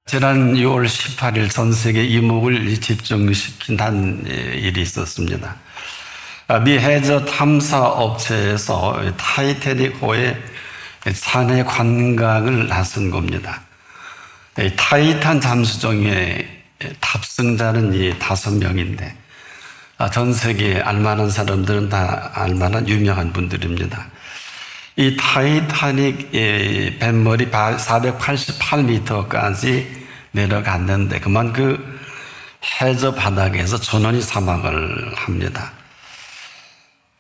지난 6월 18일 전 세계 이목을 집중시킨 한 일이 있었습니다. 미 해저 탐사 업체에서 타이타닉호의 잔해 관광을 나선 겁니다. 타이탄 잠수정의 탑승자는 5명인데 전 세계에 알만한 사람들은 다 알만한 유명한 분들입니다. 이 타이타닉 뱃머리 488m까지 내려갔는데 그만 그 해저 바닥에서 전원이 사망을 합니다.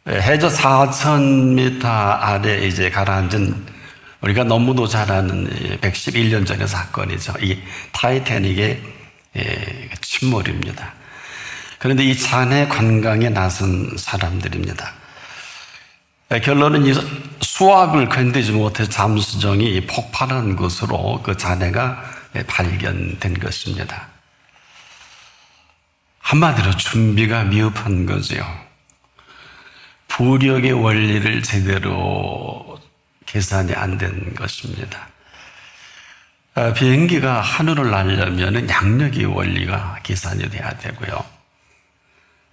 해저 4,000m 아래 이제 가라앉은 우리가 너무도 잘 아는 111년 전의 사건이죠. 이 타이타닉의 침몰입니다. 그런데 이 잔해 관광에 나선 사람들입니다. 결론은 이 수압을 견디지 못해 잠수정이 폭발한 것으로 그 잔해가 발견된 것입니다. 한마디로 준비가 미흡한 거죠. 부력의 원리를 제대로 계산이 안 된 것입니다. 비행기가 하늘을 날려면 양력의 원리가 계산이 돼야 되고요.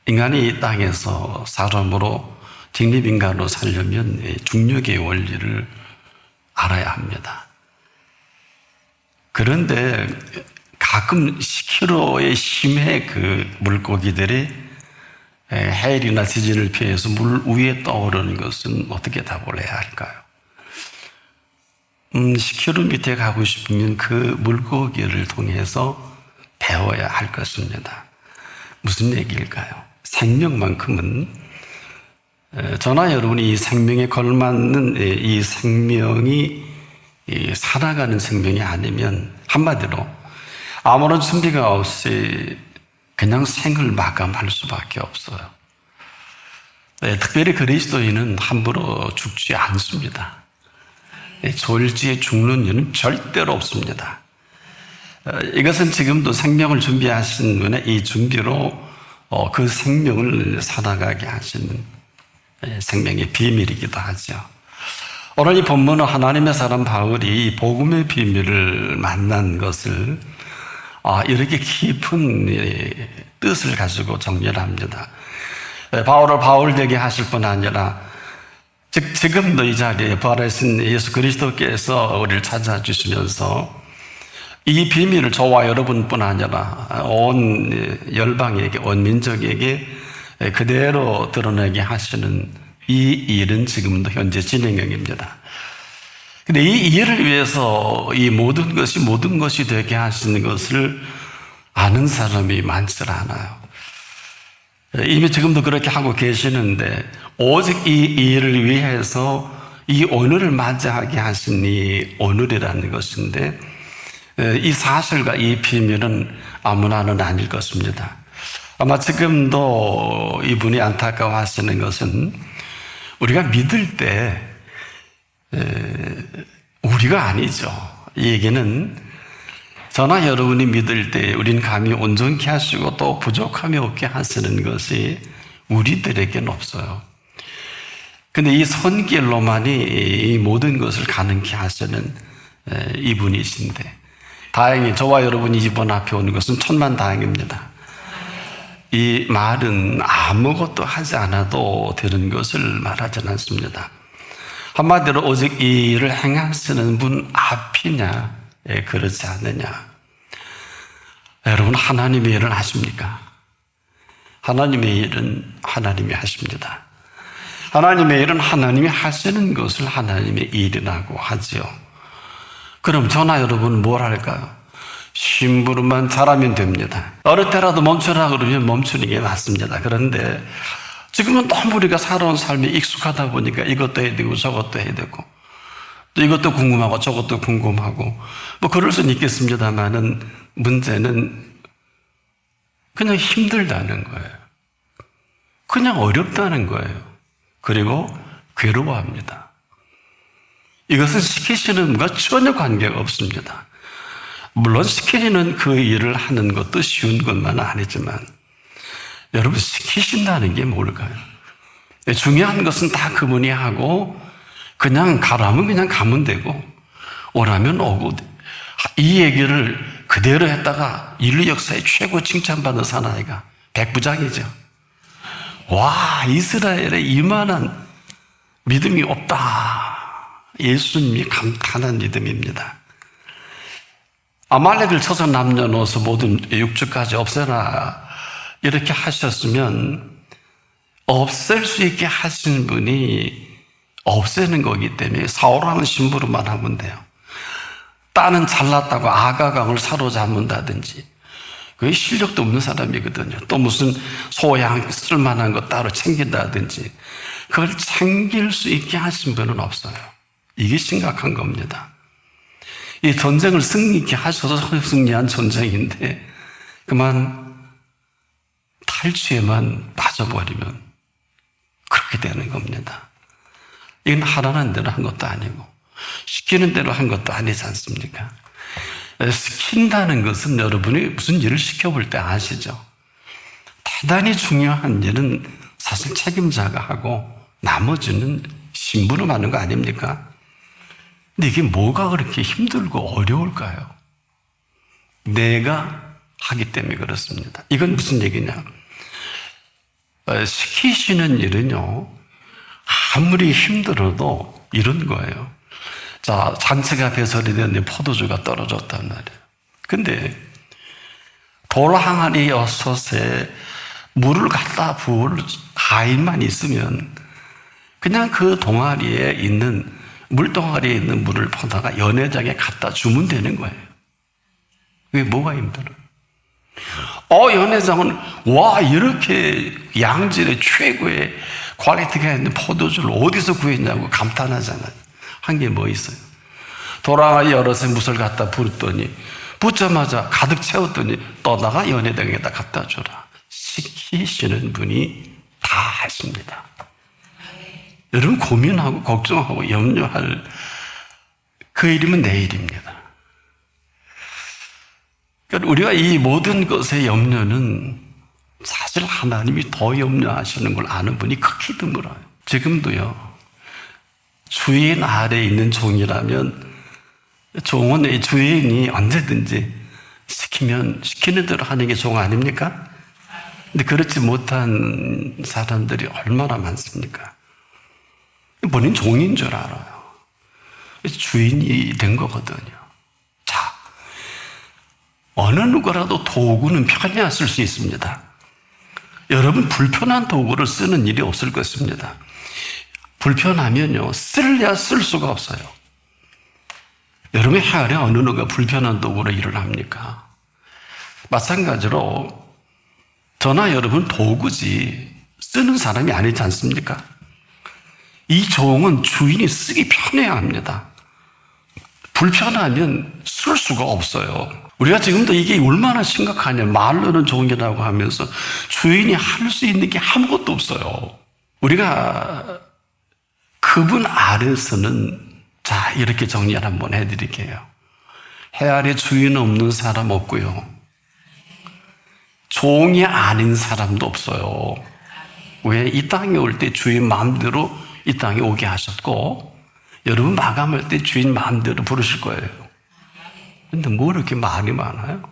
인간이 이 땅에서 사람으로 직립인간으로 살려면 중력의 원리를 알아야 합니다. 그런데 가끔 10km의 힘의 그 물고기들이 해일이나 지진을 피해서 물 위에 떠오르는 것은 어떻게 답을 해야 할까요? 10km 밑에 가고 싶으면 그 물고기를 통해서 배워야 할 것입니다. 무슨 얘기일까요? 생명만큼은 저나 여러분이 이 생명에 걸맞는 이 생명이 살아가는 생명이 아니면 한마디로 아무런 준비가 없이 그냥 생을 마감할 수밖에 없어요. 특별히 그리스도인은 함부로 죽지 않습니다. 졸지에 죽는 일은 절대로 없습니다. 이것은 지금도 생명을 준비하신 분의 이 준비로 그 생명을 살아가게 하시는 생명의 비밀이기도 하죠. 오늘 이 본문은 하나님의 사람 바울이 복음의 비밀을 만난 것을 이렇게 깊은 뜻을 가지고 정리를 합니다. 바울을 바울되게 하실 뿐 아니라 지금도 이 자리에 부활하신 예수 그리스도께서 우리를 찾아주시면서 이 비밀을 저와 여러분뿐 아니라 온 열방에게, 온 민족에게 그대로 드러내게 하시는 이 일은 지금도 현재 진행형입니다. 근데 이 일을 위해서 이 모든 것이 되게 하시는 것을 아는 사람이 많지 않아요. 이미 지금도 그렇게 하고 계시는데 오직 이 일을 위해서 이 오늘을 맞이하게 하신 이 오늘이라는 것인데 이 사실과 이 비밀은 아무나는 아닐 것입니다. 아마 지금도 이분이 안타까워하시는 것은 우리가 믿을 때 우리가 아니죠. 이 얘기는 저나 여러분이 믿을 때 우린 감히 온전케 하시고 또 부족함이 없게 하시는 것이 우리들에게는 없어요. 근데 이 손길로만이 이 모든 것을 가능케 하시는 이분이신데 다행히 저와 여러분이 이번 앞에 오는 것은 천만다행입니다. 이 말은 아무것도 하지 않아도 되는 것을 말하지 않습니다. 한마디로 오직 이 일을 행하시는 분 앞이냐, 그렇지 않느냐. 여러분, 하나님의 일을 하십니까? 하나님의 일은 하나님이 하십니다. 하나님의 일은 하나님이 하시는 것을 하나님의 일이라고 하지요. 그럼 저나 여러분은 뭘 할까요? 심부름만 잘하면 됩니다. 어느 때라도 멈춰라 그러면 멈추는 게 맞습니다. 그런데 지금은 너무 우리가 살아온 삶이 익숙하다 보니까 이것도 해야 되고 저것도 해야 되고 또 이것도 궁금하고 저것도 궁금하고 뭐 그럴 수는 있겠습니다만은 문제는 그냥 힘들다는 거예요. 그냥 어렵다는 거예요. 그리고 괴로워합니다. 이것은 시키시는 분과 전혀 관계가 없습니다. 물론 시키는 그 일을 하는 것도 쉬운 것만은 아니지만 여러분 시키신다는 게 뭘까요? 중요한 것은 다 그분이 하고 그냥 가라면 그냥 가면 되고 오라면 오고 이 얘기를 그대로 했다가 인류 역사의 최고 칭찬받는 사나이가 백부장이죠. 와, 이스라엘에 이만한 믿음이 없다. 예수님이 감탄한 믿음입니다. 아말렉을 쳐서 남겨놓아서 모든 육축까지 없애라 이렇게 하셨으면 없앨 수 있게 하신 분이 없애는 거기 때문에 사울하는 심부름만 하면 돼요. 딸은 잘났다고 아가강을 사로잡는다든지 그게 실력도 없는 사람이거든요. 또 무슨 소양 쓸만한 거 따로 챙긴다든지 그걸 챙길 수 있게 하신 분은 없어요. 이게 심각한 겁니다. 이 전쟁을 승리케 하셔서 승리한 전쟁인데 그만 탈취에만 빠져버리면 그렇게 되는 겁니다. 이건 하라는 대로 한 것도 아니고 시키는 대로 한 것도 아니지 않습니까? 시킨다는 것은 여러분이 무슨 일을 시켜볼 때 아시죠? 대단히 중요한 일은 사실 책임자가 하고 나머지는 심부름하는 거 아닙니까? 근데 이게 뭐가 그렇게 힘들고 어려울까요? 내가 하기 때문에 그렇습니다. 이건 무슨 얘기냐? 시키시는 일은요, 아무리 힘들어도 이런 거예요. 자, 잔치가 배설이 됐는데 포도주가 떨어졌단 말이에요. 근데 돌 항아리 6에 물을 갖다 부을 하인만 있으면 그냥 그 동아리에 있는 물동아리에 있는 물을 퍼다가 연회장에 갖다 주면 되는 거예요. 그게 뭐가 힘들어요? 연회장은 와 이렇게 양질의 최고의 퀄리티가 있는 포도주를 어디서 구했냐고 감탄하잖아요. 한 게 뭐 있어요? 돌아가 열어서 물을 갖다 부었더니 붓자마자 가득 채웠더니 떠다가 연회장에다 갖다 줘라. 시키시는 분이 다 하십니다. 여러분 고민하고 걱정하고 염려할 그 일이면 내 일입니다. 그러니까 우리가 이 모든 것의 염려는 사실 하나님이 더 염려하시는 걸 아는 분이 극히 드물어요. 지금도요. 주인 아래에 있는 종이라면 종은 주인이 언제든지 시키면 시키는 대로 하는 게 종 아닙니까? 근데 그렇지 못한 사람들이 얼마나 많습니까? 본인 종인 줄 알아요. 주인이 된 거거든요. 자, 어느 누구라도 도구는 편해야 쓸 수 있습니다. 여러분 불편한 도구를 쓰는 일이 없을 것입니다. 불편하면요, 쓸래야 쓸 수가 없어요. 여러분의 하루에 어느 누가 불편한 도구로 일을 합니까? 마찬가지로 저나 여러분 도구지 쓰는 사람이 아니지 않습니까? 이 종은 주인이 쓰기 편해야 합니다. 불편하면 쓸 수가 없어요. 우리가 지금도 이게 얼마나 심각하냐. 말로는 종이라고 하면서 주인이 할 수 있는 게 아무것도 없어요. 우리가 그분 아래서는 자 이렇게 정리를 한번 해드릴게요. 해 아래 주인 없는 사람 없고요. 종이 아닌 사람도 없어요. 왜? 이 땅에 올 때 주인 마음대로 이 땅에 오게 하셨고 여러분 마감할 때 주인 마음대로 부르실 거예요. 근데 뭐 이렇게 말이 많아요?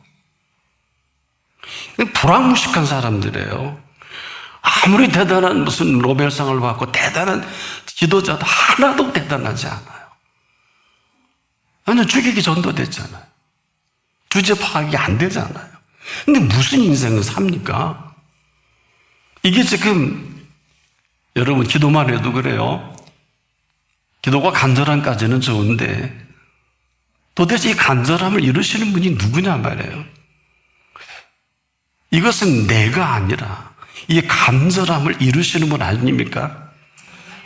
불황무식한 사람들이에요. 아무리 대단한 무슨 노벨상을 받고 대단한 지도자도 하나도 대단하지 않아요. 완전 주객이 전도됐잖아요. 주제 파악이 안 되잖아요. 근데 무슨 인생을 삽니까? 이게 지금 여러분 기도만 해도 그래요. 기도가 간절함까지는 좋은데 도대체 이 간절함을 이루시는 분이 누구냐 말이에요. 이것은 내가 아니라 이 간절함을 이루시는 분 아닙니까?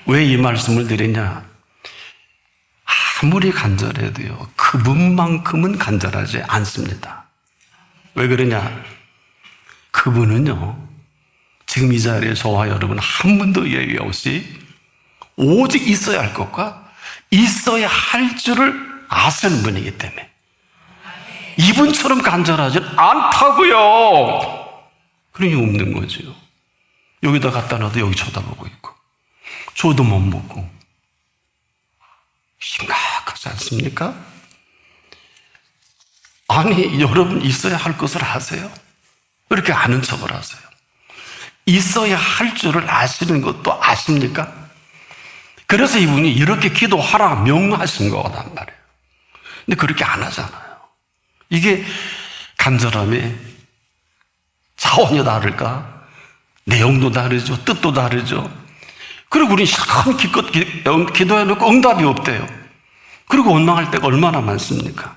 왜 이 말씀을 드리냐? 아무리 간절해도요, 그분만큼은 간절하지 않습니다. 왜 그러냐? 그분은요, 지금 이 자리에 저와 여러분 한 분도 예외 없이 오직 있어야 할 것과 있어야 할 줄을 아시는 분이기 때문에 이분처럼 간절하지 않다고요. 그러니 없는 거죠. 여기다 갖다 놔도 여기 쳐다보고 있고 저도 못 먹고 심각하지 않습니까? 아니, 여러분 있어야 할 것을 아세요? 왜 이렇게 아는 척을 하세요? 있어야 할 줄을 아시는 것도 아십니까? 그래서 이분이 이렇게 기도하라 명하신 거란 말이에요. 근데 그렇게 안 하잖아요. 이게 간절함의 차원이 다를까? 내용도 다르죠. 뜻도 다르죠. 그리고 우리 참 기껏 기도해놓고 응답이 없대요. 그리고 원망할 때가 얼마나 많습니까?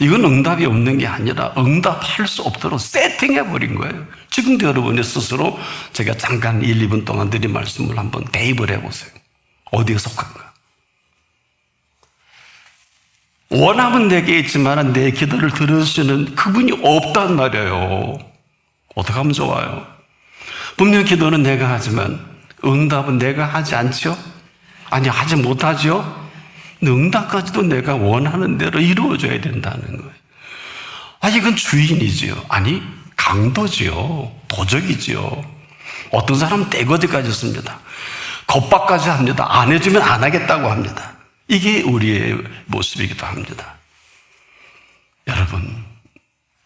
이건 응답이 없는 게 아니라 응답할 수 없도록 세팅해버린 거예요. 지금도 여러분이 스스로 제가 잠깐 1, 2분 동안 드린 말씀을 한번 대입을 해보세요. 어디에 속한가? 원함은 내게 있지만 내 기도를 들으시는 그분이 없단 말이에요. 어떻게 하면 좋아요? 분명 기도는 내가 하지만 응답은 내가 하지 않죠? 아니, 하지 못하죠? 응답까지도 내가 원하는 대로 이루어져야 된다는 거예요. 아, 이건 주인이지요. 아니, 강도지요. 도적이지요. 어떤 사람은 떼거지까지 씁니다. 겁박까지 합니다. 안 해주면 안 하겠다고 합니다. 이게 우리의 모습이기도 합니다. 여러분,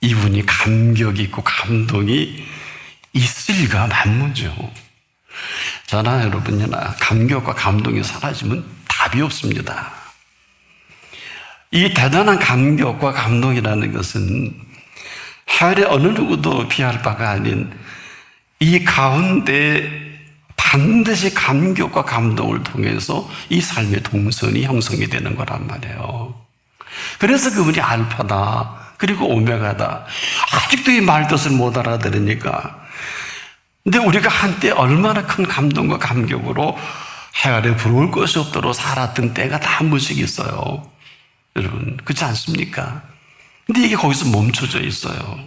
이분이 감격이 있고 감동이 있을리가 만무죠. 저나 여러분이나 감격과 감동이 사라지면 답이 없습니다. 이 대단한 감격과 감동이라는 것은 하늘의 어느 누구도 비할 바가 아닌 이 가운데 반드시 감격과 감동을 통해서 이 삶의 동선이 형성이 되는 거란 말이에요. 그래서 그분이 알파다, 그리고 오메가다. 아직도 이 말 뜻을 못 알아들으니까. 근데 우리가 한때 얼마나 큰 감동과 감격으로 해 아래 부러울 것이 없도록 살았던 때가 다 한 번씩 있어요. 여러분, 그렇지 않습니까? 근데 이게 거기서 멈춰져 있어요.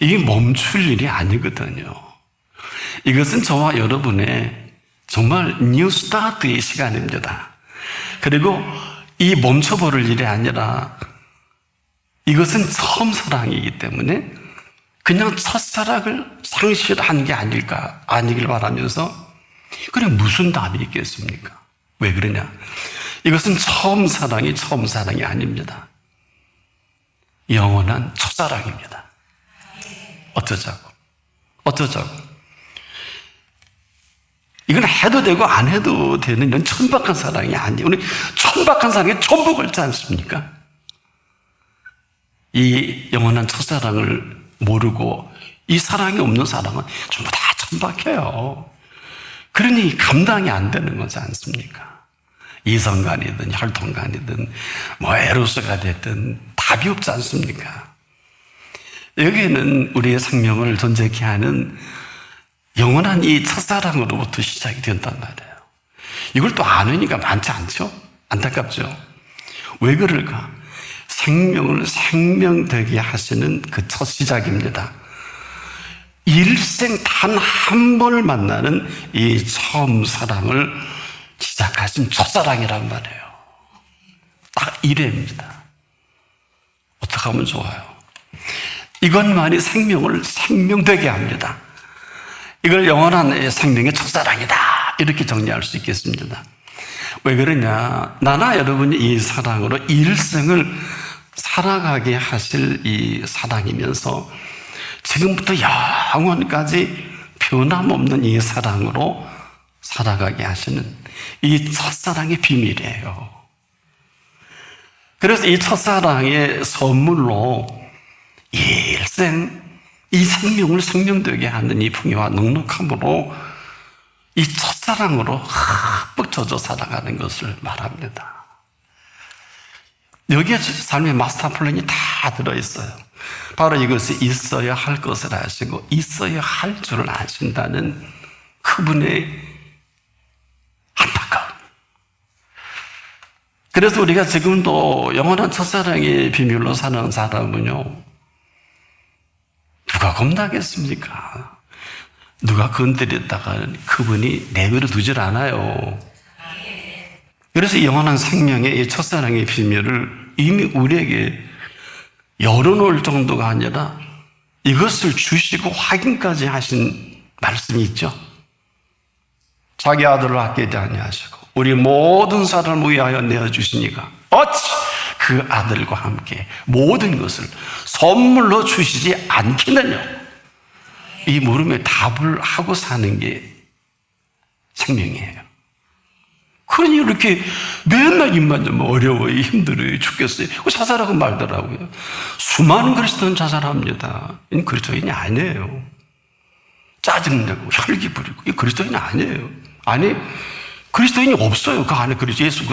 이게 멈출 일이 아니거든요. 이것은 저와 여러분의 정말 뉴 스타트의 시간입니다. 그리고 이 멈춰버릴 일이 아니라 이것은 처음 사랑이기 때문에 그냥 첫사랑을 상실한 게 아니길 바라면서 그래 무슨 답이 있겠습니까? 왜 그러냐? 이것은 처음 사랑이 아닙니다. 영원한 첫사랑입니다. 어쩌자고. 이건 해도 되고 안 해도 되는 이런 천박한 사랑이 아니에요. 우리 천박한 사랑에 전부 걸지 않습니까? 이 영원한 첫사랑을 모르고 이 사랑이 없는 사람은 전부 다 천박해요. 그러니 감당이 안 되는 거지 않습니까? 이성간이든 혈통간이든 뭐 에로스가 됐든 답이 없지 않습니까? 여기에는 우리의 생명을 존재케 하는 영원한 이 첫사랑으로부터 시작이 된단 말이에요. 이걸 또 아느니까 많지 않죠? 안타깝죠? 왜 그럴까? 생명을 생명되게 하시는 그 첫 시작입니다. 일생 단 한 번을 만나는 이 처음 사랑을 시작하신 첫사랑이란 말이에요. 딱 1회입니다. 어떻게 하면 좋아요? 이것만이 생명을 생명되게 합니다. 이걸 영원한 생명의 첫사랑이다, 이렇게 정리할 수 있겠습니다. 왜 그러냐? 나나 여러분이 이 사랑으로 일생을 살아가게 하실 이 사랑이면서 지금부터 영원까지 변함없는 이 사랑으로 살아가게 하시는 이 첫사랑의 비밀이에요. 그래서 이 첫사랑의 선물로 일생 이 생명을 생명되게 하는 이 풍요와 넉넉함으로 이 첫사랑으로 흠뻑 젖어 살아가는 것을 말합니다. 여기에 삶의 마스터 플랜이 다 들어있어요. 바로 이것이 있어야 할 것을 아시고 있어야 할 줄을 아신다는 그분의 안타까움. 그래서 우리가 지금도 영원한 첫사랑의 비밀로 사는 사람은요, 누가 겁나겠습니까? 누가 건드렸다가 그분이 내버려 두질 않아요. 그래서 영원한 생명의 이 첫사랑의 비밀을 이미 우리에게 열어놓을 정도가 아니라 이것을 주시고 확인까지 하신 말씀이 있죠. 자기 아들을 아끼지 아니하시고 우리 모든 사람을 위하여 내어주시니까 어찌 그 아들과 함께 모든 것을 선물로 주시지 않겠느냐? 이 물음에 답을 하고 사는 게 생명이에요. 그러니 이렇게 맨날 입만 좀 어려워요, 힘들어요, 죽겠어요. 자살하고 말더라고요. 수많은 그리스도는 자살합니다. 이 그리스도인이 아니에요. 짜증내고 혈기 부리고 이 그리스도인이 아니에요. 아니, 그리스도인이 없어요. 그 안에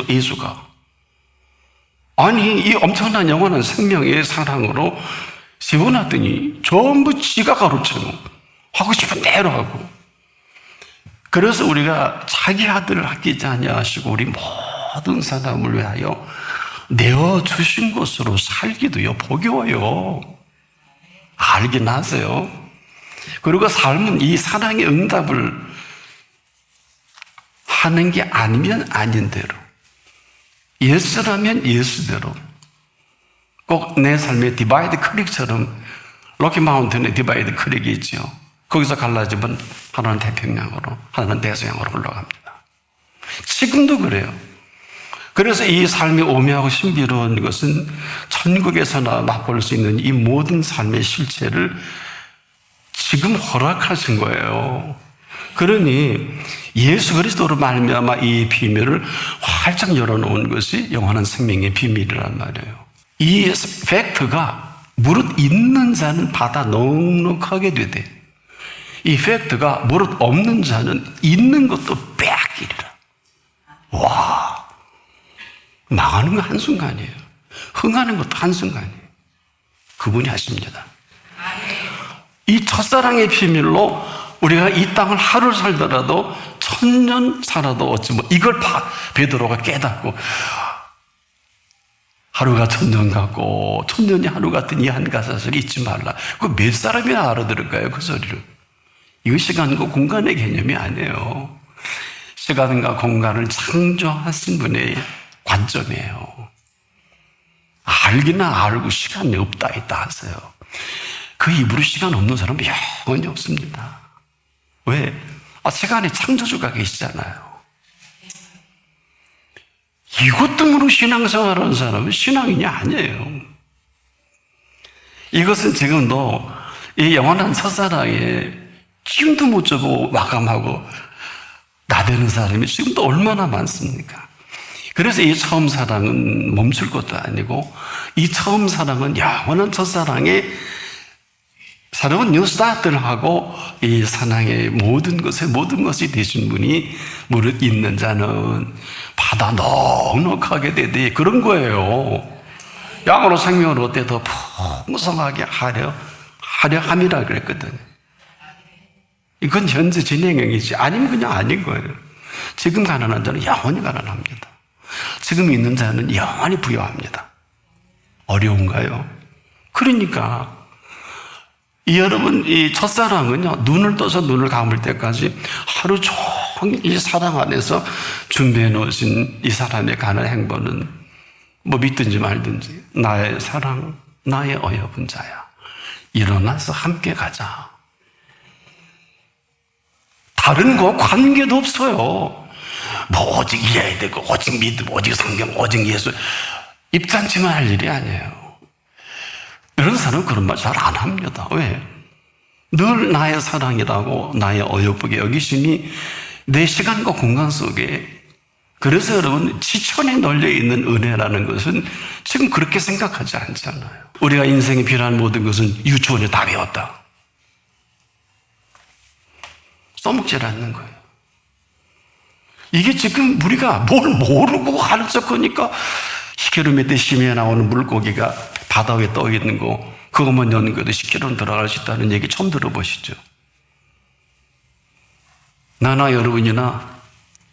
예수가. 아니, 이 엄청난 영원한 생명의 사랑으로 세워놨더니 전부 지가 가로채고 하고 싶은 대로 하고. 그래서 우리가 자기 아들을 아끼지 아니하시고 우리 모든 사람을 위하여 내어주신 것으로 살기도요, 보겨워요. 알긴 하세요. 그리고 삶은 이 사랑의 응답을 하는 게 아니면 아닌 대로, 예스라면 예스대로, 꼭 내 삶의 디바이드 크릭처럼 로키 마운틴의 디바이드 크릭이 있죠. 거기서 갈라지면 하나는 태평양으로, 하나는 대서양으로 올라갑니다. 지금도 그래요. 그래서 이 삶이 오묘하고 신비로운 것은 천국에서나 맛볼 수 있는 이 모든 삶의 실체를 지금 허락하신 거예요. 그러니 예수 그리스도로 말미암아 이 비밀을 활짝 열어놓은 것이 영원한 생명의 비밀이란 말이에요. 이 팩트가 무릇 있는 자는 받아 넉넉하게 되되 이 팩트가 무릇 없는 자는 있는 것도 빼앗기리라. 와, 망하는 거 한순간이에요. 흥하는 것도 한순간이에요. 그분이 하십니다. 이 첫사랑의 비밀로 우리가 이 땅을 하루 살더라도 1000년 살아도 어찌 뭐 이걸 베드로가 깨닫고 하루가 1000년 같고 1000년이 하루 같은 이 한 가사를 잊지 말라. 그 몇 사람이나 알아들을까요? 그 소리를. 이거 시간과 공간의 개념이 아니에요. 시간과 공간을 창조하신 분의 관점이에요. 알기나 알고 시간이 없다 있다 하세요. 그 입으로 시간 없는 사람은 영원히 없습니다. 왜? 시간의 창조주가 계시잖아요. 이것 때문에 신앙생활하는 사람은 신앙인이 아니에요. 이것은 지금도 이 영원한 첫사랑에 힘도 못 줘보고 마감하고 나대는 사람이 지금도 얼마나 많습니까? 그래서 이 처음 사랑은 멈출 것도 아니고 이 처음 사랑은 영원한 첫사랑에 새로운 뉴 스타트를 하고 이 사랑의 모든 것이 되신 분이 무릇 있는 자는 받아 넉넉하게 되되 그런 거예요. 양으로 생명으로 얻되 더 풍성하게 하려 함이라 그랬거든요. 이건 현재 진행형이지 아니면 그냥 아닌 거예요. 지금 가난한 자는 영원히 가난합니다. 지금 있는 자는 영원히 부유합니다. 어려운가요? 그러니까 여러분 이 첫사랑은요 눈을 떠서 눈을 감을 때까지 하루 종일 이 사랑 안에서 준비해 놓으신 이 사람의 가는 행보는 뭐 믿든지 말든지 나의 사랑 나의 어여쁜 자야 일어나서 함께 가자. 다른 거 관계도 없어요. 뭐 오직 이해야 되고 오직 믿음 오직 성경 오직 예수 입잔치만 할 일이 아니에요. 이런 사람은 그런 말 잘 안 합니다. 왜? 늘 나의 사랑이라고 나의 어여쁘게 여기시니 내 시간과 공간 속에 그래서 여러분 지천에 널려있는 은혜라는 것은 지금 그렇게 생각하지 않잖아요. 우리가 인생에 필요한 모든 것은 유치원에 다 배웠다. 써먹질 않는 거예요. 이게 지금 우리가 뭘 모르고 하는 척하니까 히케르메테 심에 나오는 물고기가 바다 위에 떠 있는 거 그것만 연구해도 10km 들어갈 수 있다는 얘기 처음 들어보시죠? 나나 여러분이나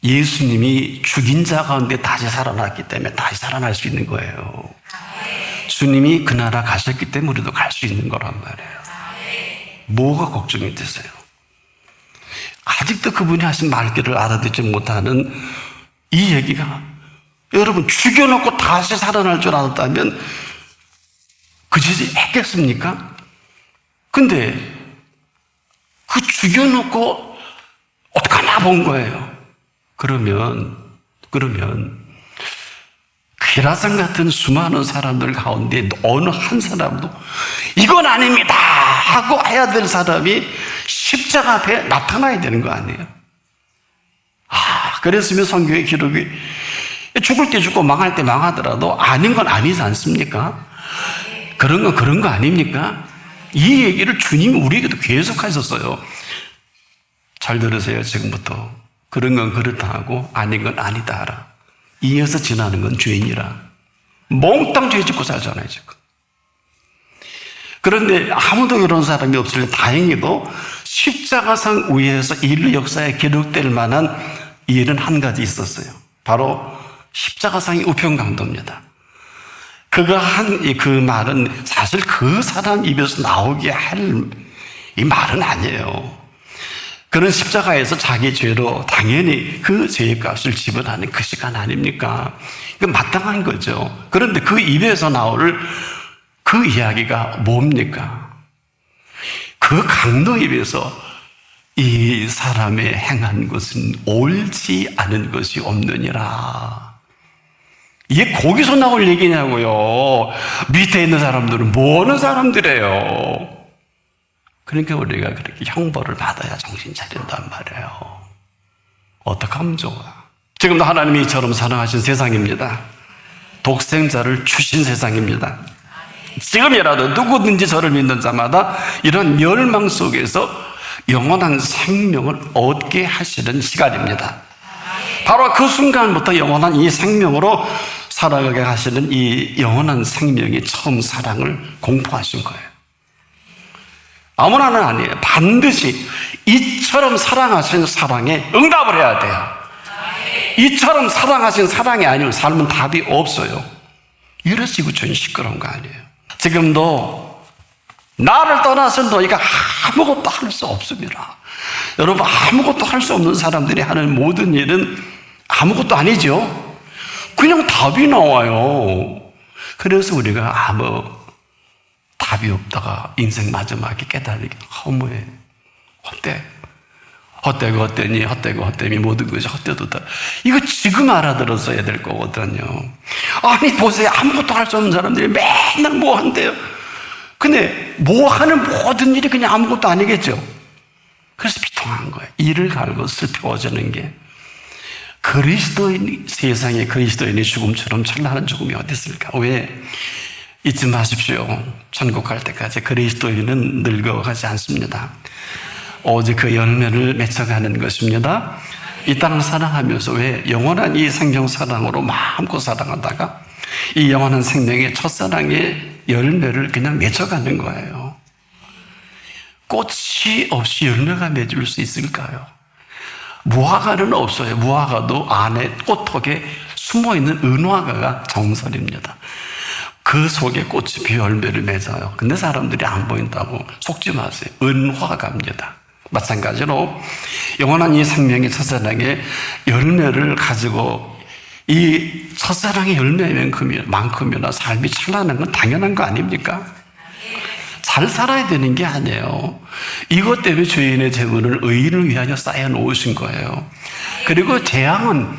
예수님이 죽인 자 가운데 다시 살아났기 때문에 다시 살아날 수 있는 거예요. 주님이 그 나라 가셨기 때문에 우리도 갈 수 있는 거란 말이에요. 뭐가 걱정이 되세요? 아직도 그분이 하신 말귀를 알아듣지 못하는 이 얘기가 여러분 죽여놓고 다시 살아날 줄 알았다면 그 짓을 했겠습니까? 근데 그 죽여놓고 어떡하나 본 거예요. 그러면 그 기라성 같은 수많은 사람들 가운데 어느 한 사람도 이건 아닙니다 하고 해야 될 사람이 십자가 앞에 나타나야 되는 거 아니에요? 그랬으면 성경의 기록이 죽을 때 죽고 망할 때 망하더라도 아닌 건 아니지 않습니까? 그런 건 그런 거 아닙니까? 이 얘기를 주님이 우리에게도 계속 하셨어요. 잘 들으세요. 지금부터 그런 건 그렇다 하고 아닌 건 아니다 하라. 이어서 지나는 건 죄인이라. 몽땅 죄 짓고 살잖아요 지금. 그런데 아무도 이런 사람이 없을 때 다행히도 십자가상 위에서 인류 역사에 기록될 만한 일은 한 가지 있었어요. 바로 십자가상의 우편강도입니다. 그가 한 그 말은 사실 그 사람 입에서 나오게 할 이 말은 아니에요. 그는 십자가에서 자기 죄로 당연히 그 죄의 값을 지불하는 그 시간 아닙니까? 그 마땅한 거죠. 그런데 그 입에서 나올 그 이야기가 뭡니까? 그 강도 입에서 이 사람의 행한 것은 옳지 않은 것이 없느니라. 이게 거기서 나올 얘기냐고요. 밑에 있는 사람들은 뭐 하는 사람들이에요. 그러니까 우리가 그렇게 형벌을 받아야 정신 차린단 말이에요. 어떡하면 좋아. 지금도 하나님이 이처럼 사랑하신 세상입니다. 독생자를 주신 세상입니다. 지금이라도 누구든지 저를 믿는 자마다 이런 멸망 속에서 영원한 생명을 얻게 하시는 시간입니다. 바로 그 순간부터 영원한 이 생명으로 살아가게 하시는 이 영원한 생명의 처음 사랑을 공포하신 거예요. 아무나는 아니에요. 반드시 이처럼 사랑하신 사랑에 응답을 해야 돼요. 이처럼 사랑하신 사랑이 아니면 삶은 답이 없어요. 이러시고 전 시끄러운 거 아니에요. 지금도 나를 떠나서 너희가 아무것도 할 수 없습니다. 여러분, 아무것도 할 수 없는 사람들이 하는 모든 일은 아무것도 아니죠. 그냥 답이 나와요. 그래서 우리가 아무 답이 없다가 인생 마지막에 깨달으게 허무해. 헛되고 헛되니 헛되고 헛되니 모든 것이 헛되도다. 이거 지금 알아들었어야 될 거거든요. 아니 보세요. 아무것도 할 수 없는 사람들이 맨날 뭐 한대요. 근데 뭐 하는 모든 일이 그냥 아무것도 아니겠죠. 그래서 비통한 거예요. 이를 갈고 슬퍼지는 게. 그리스도인, 세상에 그리스도인의 죽음처럼 찬란한 죽음이 어디 있을까? 왜? 잊지 마십시오. 천국 갈 때까지 그리스도인은 늙어가지 않습니다. 오직 그 열매를 맺어가는 것입니다. 이 땅을 사랑하면서 왜 영원한 이 생명 사랑으로 마음껏 사랑하다가 이 영원한 생명의 첫사랑의 열매를 그냥 맺어가는 거예요. 꽃이 없이 열매가 맺을 수 있을까요? 무화과는 없어요. 무화과도 안에 꽃턱에 숨어있는 은화과가 정설입니다. 그 속에 꽃이 피 열매를 맺어요. 근데 사람들이 안 보인다고 속지 마세요. 은화과입니다. 마찬가지로 영원한 이 생명의 첫사랑의 열매를 가지고 이 첫사랑의 열매만큼이나 삶이 찬란한 건 당연한 거 아닙니까? 잘 살아야 되는 게 아니에요. 이것 때문에 죄인의 재물을 의인을 위하여 쌓여 놓으신 거예요. 그리고 재앙은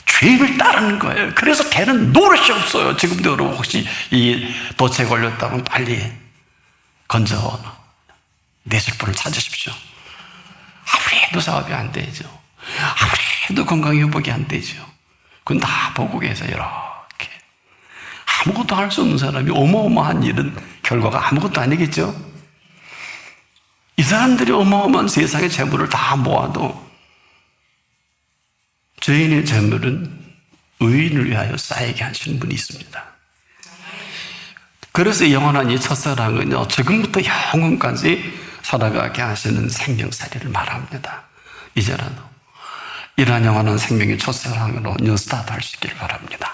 죄인을 따르는 거예요. 그래서 걔는 노릇이 없어요. 지금도 여러분 혹시 이 덫에 걸렸다면 빨리 건져 내실 분을 찾으십시오. 아무리 해도 사업이 안 되죠. 아무리 해도 건강 회복이 안 되죠. 그건 다 보고 계세요. 이렇게 아무것도 할 수 없는 사람이 어마어마한 일은 결과가 아무것도 아니겠죠. 이 사람들이 어마어마한 세상의 재물을 다 모아도 죄인의 재물은 의인을 위하여 쌓이게 하시는 분이 있습니다. 그래서 영원한 이 첫사랑은요, 지금부터 영원까지 살아가게 하시는 생명살이를 말합니다. 이제라도 이러한 영원한 생명의 첫사랑으로 뉴스타트 할 수 있기를 바랍니다.